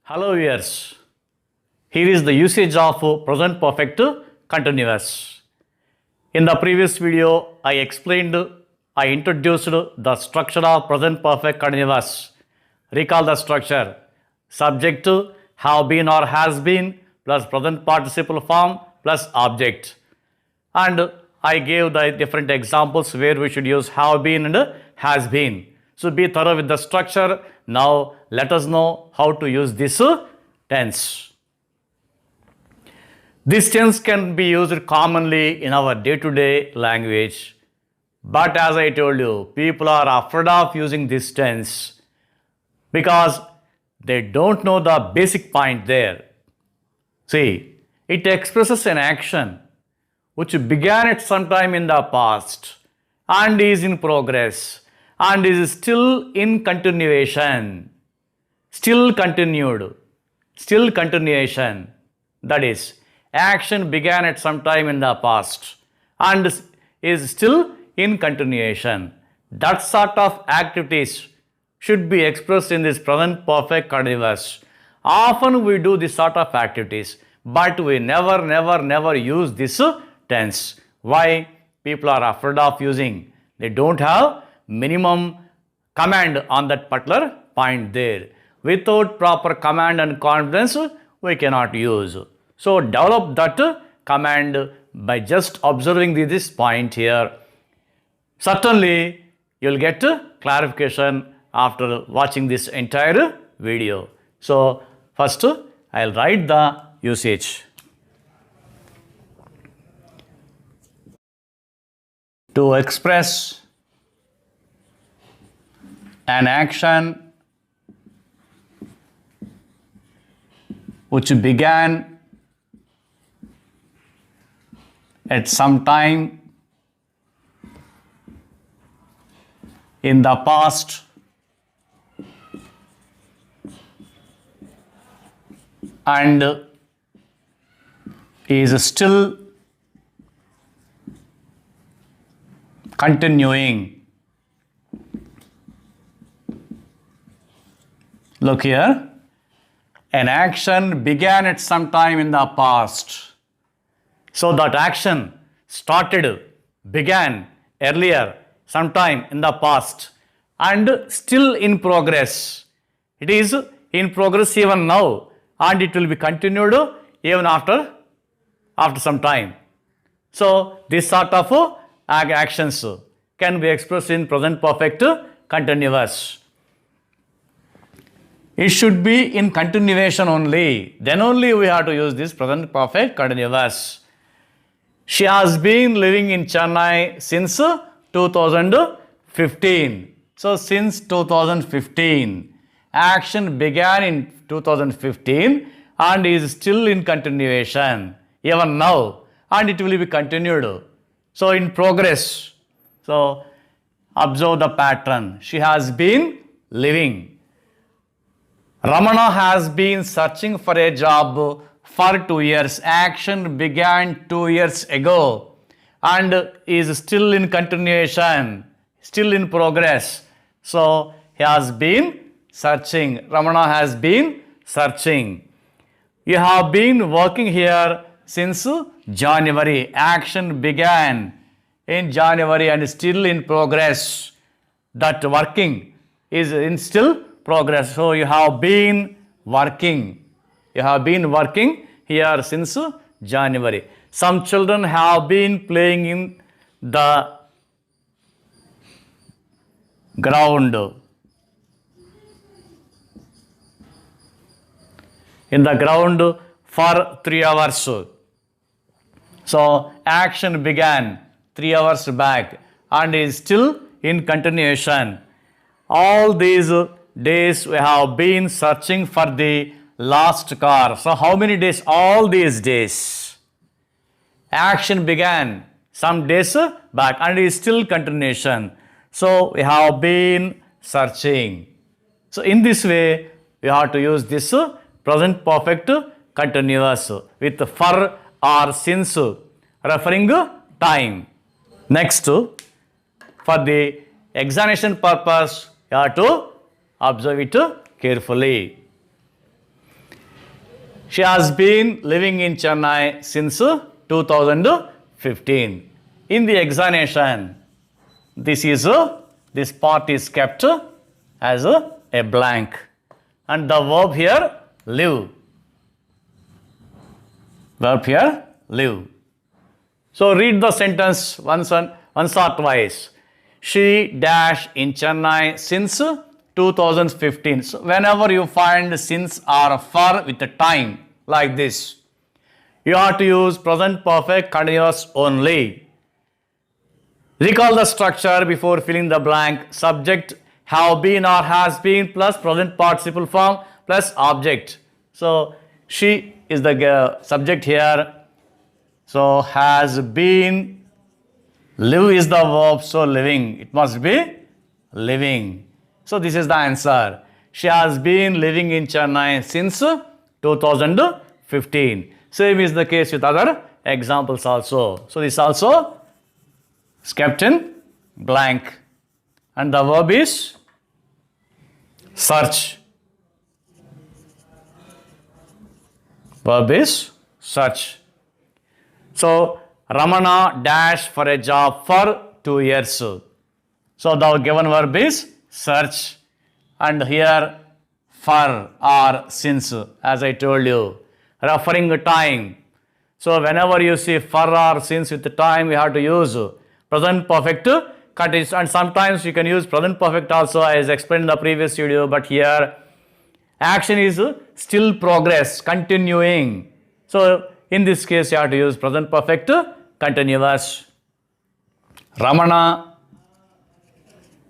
Hello viewers, here is the usage of present perfect continuous. In the previous video, I introduced the structure of present perfect continuous. Recall the structure. Subject have been or has been plus present participle form plus object. And I gave the different examples where we should use have been and has been. So be thorough with the structure. Now let us know how to use this tense. This tense can be used commonly in our day-to-day language. But as I told you, people are afraid of using this tense because they don't know the basic point there. See, it expresses an action which began at some time in the past and is in progress and is still in continuation, still continued, still continuation. That is, action began at some time in the past and is still in continuation. That sort of activities should be expressed in this present perfect continuous. Often we do this sort of activities, but we never use this tense. Why? People are afraid of using. They don't have minimum command on that particular point there. Without proper command and confidence, we cannot use. So develop that command by just observing this point here. Certainly, you will get clarification after watching this entire video. So first, I will write the usage. To express an action which began at some time in the past and is still continuing. Look here, an action began at some time in the past. So that action began earlier, sometime in the past and still in progress. It is in progress even now and it will be continued even after some time. So this sort of actions can be expressed in present perfect continuous. It should be in continuation only. Then only we have to use this present perfect continuous. She has been living in Chennai since 2015. So since 2015, action began in 2015 and is still in continuation even now and it will be continued. So in progress. So observe the pattern. She has been living. Ramana has been searching for a job for 2 years. Action began 2 years ago and is still in continuation, still in progress. So he has been searching. Ramana has been searching. You have been working here since January. Action began in January and still in progress. That working is in still progress. So you have been working. You have been working here since January. Some children have been playing in the ground. In the ground for 3 hours. So action began 3 hours back and is still in continuation. All these days we have been searching for the lost car. So how many days? All these days. Action began some days back and is still continuation. So we have been searching. So in this way we have to use this present perfect continuous with for or since referring time. Next, for the examination purpose, you have to observe it carefully. She has been living in Chennai since 2015. In the examination, this part is kept as a blank. And the verb here, live. Verb here, live. So read the sentence once or twice. She dash in Chennai since 2015. So whenever you find since or for with the time like this, you have to use present perfect continuous only. Recall the structure before filling the blank. Subject have been or has been plus present participle form plus object. So she is the subject here. So has been, live is the verb, so living. It must be living. So this is the answer. She has been living in Chennai since 2015. Same is the case with other examples also. So this also is kept in blank. And the verb is search. Verb is search. So Ramana dash for a job for 2 years. So the given verb is search, and here for or since, as I told you, referring time. So whenever you see for or since with the time, we have to use present perfect continuous, and sometimes you can use present perfect also, as explained in the previous video, but here action is still progress, continuing. So in this case, you have to use present perfect continuous. Ramana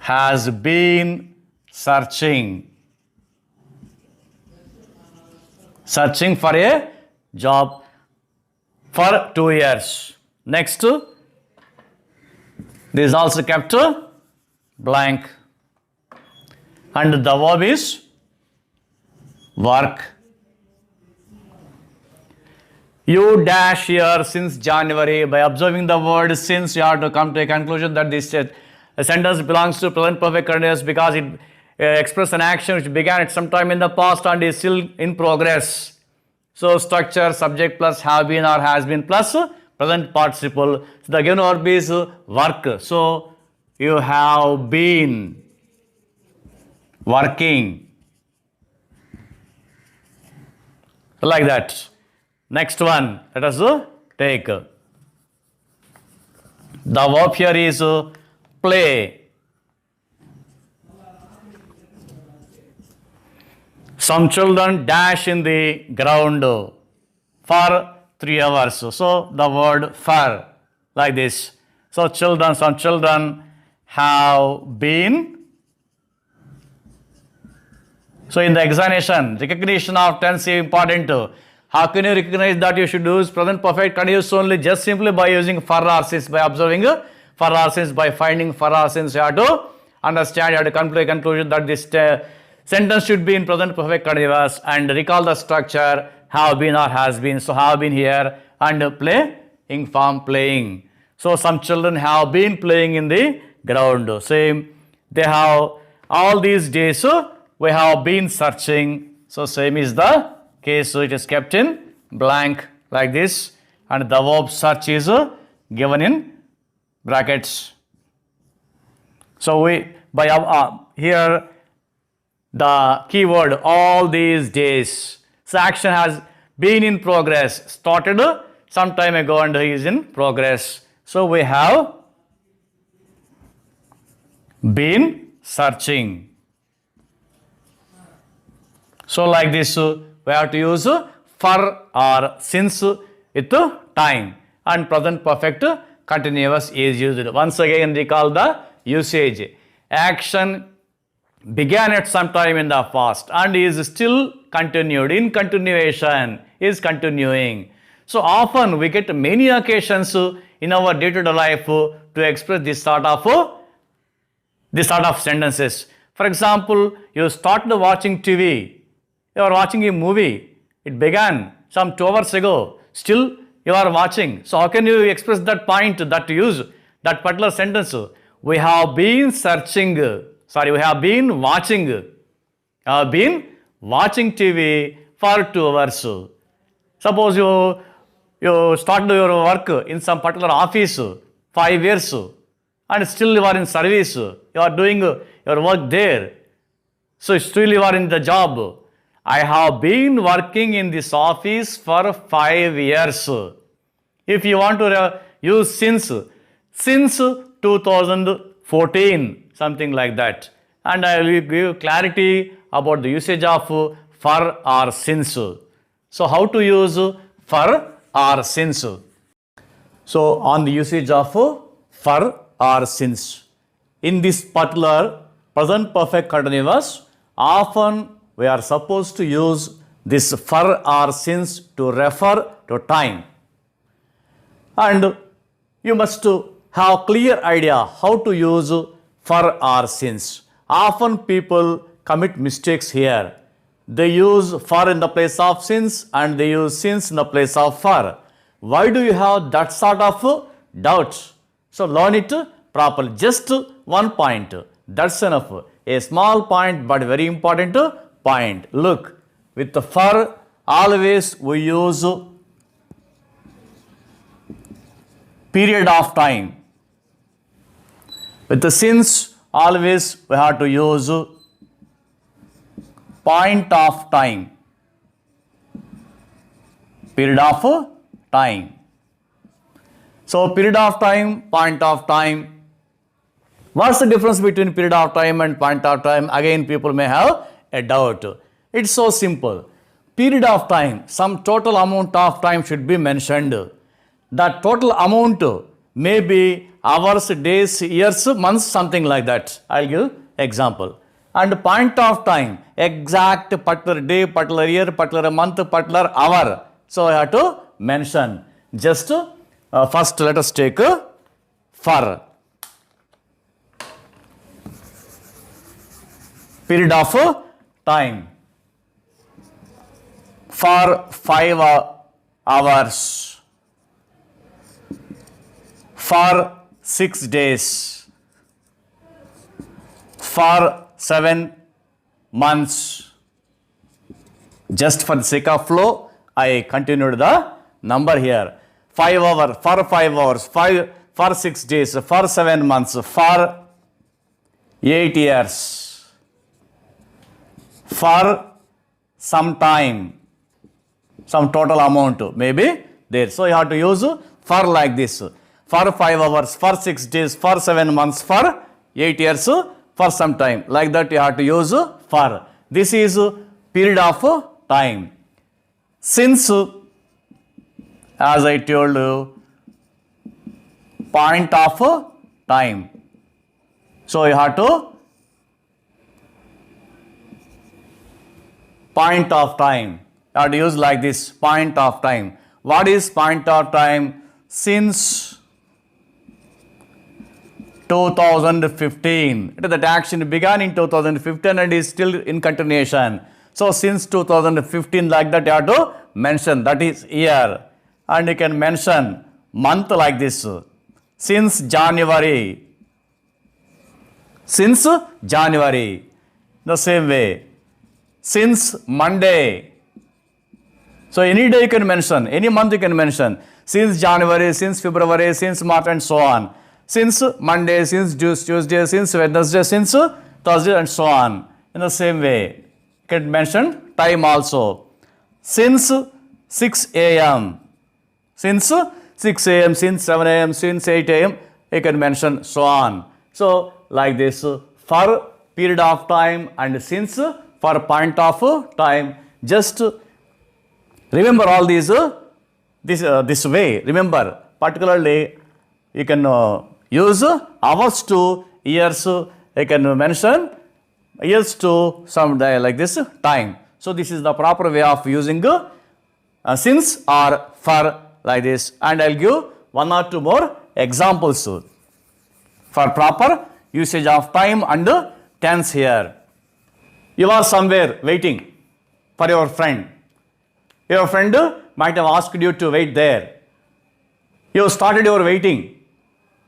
has been searching for a job for 2 years. Next, this is also kept blank, and the verb is work. You dash here since January. By observing the word since, you have to come to a conclusion that this sentence belongs to present perfect continuous because it expresses an action which began at some time in the past and is still in progress. So structure, subject plus have been or has been plus present participle. So the given verb is work. So you have been working. Like that. Next one, let us take. The verb here is play. Some children dash in the ground for 3 hours. So the word for, like this. So some children have been. So in the examination, recognition of tense is important. How can you recognize that you should use present perfect continuous only? Just simply by using for or since, by observing for or since, by finding for or since. You have to understand, you have to come to a conclusion that this sentence should be in present perfect continuous, and recall the structure have been or has been. So have been here, and playing form playing. So some children have been playing in the ground. Same, they have all these days we have been searching. So same is the case. So it is kept in blank like this, and the verb search is given in brackets. So here the keyword all these days. So action has been in progress, started some time ago and is in progress. So we have been searching. So like this, we have to use for or since with time, and present perfect continuous is used. Once again, recall the usage. Action began at some time in the past and is still continued. In continuation is continuing. So often we get many occasions in our day-to-day life to express this sort of sentences. For example, you started watching TV, you are watching a movie, it began some 2 hours ago, still you are watching. So how can you express that point, that use that particular sentence? We have been watching TV for 2 hours. Suppose you started your work in some particular office 5 years and still you are in service, you are doing your work there. So still you are in the job. I have been working in this office for 5 years. If you want to use since 2014, something like that. And I will give clarity about the usage of for or since. So how to use for or since? So on the usage of for or since. In this particular present perfect continuous, often we are supposed to use this for or since to refer to time. And you must have clear idea how to use for or since. Often people commit mistakes here. They use for in the place of since and they use since in the place of for. Why do you have that sort of doubt? So learn it properly. Just one point. That's enough. A small point but very important point. Look, with the for always we use period of time. With the since always we have to use point of time. Period of time. So period of time, point of time. What's the difference between period of time and point of time? Again, people may have a doubt. It's so simple. Period of time, some total amount of time should be mentioned. That total amount may be hours, days, years, months, something like that. I'll give example. And point of time, exact particular day, particular year, particular month, particular hour. So I have to mention. Just first let us take for. Period of time. For 5 hours. For 6 days. For 7 months. Just for the sake of flow, I continued the number here. 5 hours, for 5 hours, for 6 days, for 7 months, for 8 years. For some time, some total amount may be there. So you have to use for like this. For 5 hours, for 6 days, for 7 months, for 8 years, for some time. Like that you have to use for. This is period of time. Since, as I told you, point of time. So you have to point of time. You have to use like this, point of time. What is point of time? Since 2015. That action began in 2015 and is still in continuation. So since 2015, like that you have to mention, that is year. And you can mention month like this. Since January. Since January. The same way. Since Monday. So any day you can mention, any month you can mention. Since January, since February, since March and so on. Since Monday, since Tuesday, since Wednesday, since Thursday and so on. In the same way, you can mention time also. Since 6 a.m. Since 6 a.m., since 7 a.m., since 8 a.m., you can mention so on. So like this, for period of time and since for point of time. Just remember all these this way. Remember, particularly you can use hours to years. You can mention years to some day like this time. So this is the proper way of using since or for like this. And I'll give 1 or 2 more examples for proper usage of time and tense here. You are somewhere waiting for your friend. Your friend might have asked you to wait there. You started your waiting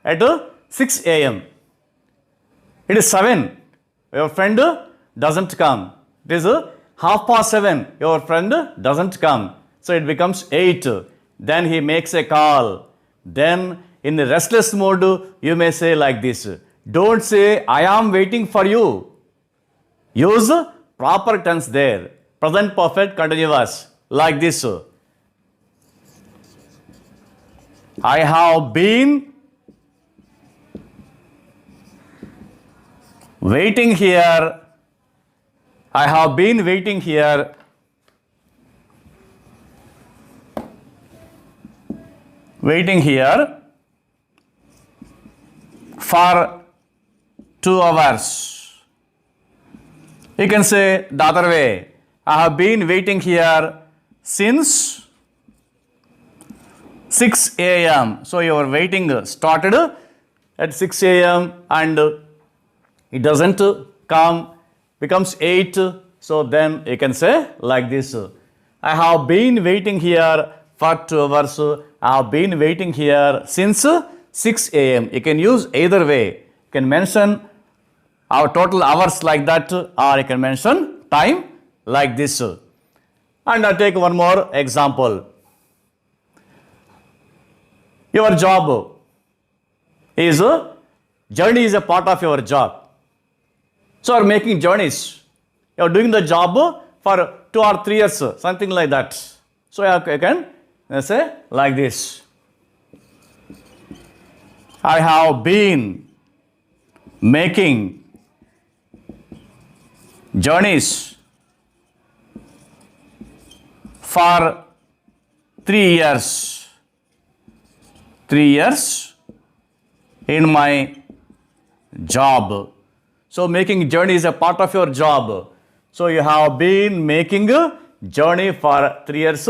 at 6 a.m. It is 7. Your friend doesn't come. It is 7:30. Your friend doesn't come. so it becomes ate. Then he makes a call. Then in the restless mode, you may say like this. Don't say, I am waiting for you. Use proper tense there. Present perfect continuous. Like this. I have been waiting here. I have been waiting here for 2 hours. You can say the other way. I have been waiting here since 6 a.m. So your waiting started at 6 a.m. and it doesn't come, becomes 8. So then you can say like this. I have been waiting here for 2 hours. I have been waiting here since 6 a.m. You can use either way. You can mention our total hours like that, or you can mention time like this. And I'll take one more example. Your job is, journey is a part of your job. So you are making journeys. You are doing the job for 2 or 3 years, something like that. So you can say like this. I have been making journeys for 3 years. 3 years in my job. So making journey is a part of your job. So you have been making a journey for 3 years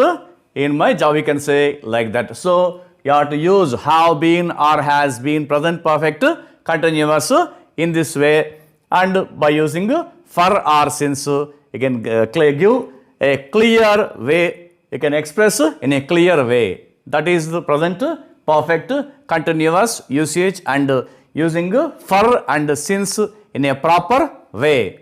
in my job. You can say like that. So you have to use have been or has been present perfect continuous in this way, and by using for or since you can give a clear way, you can express in a clear way. That is the present perfect continuous usage, and using for and since in a proper way.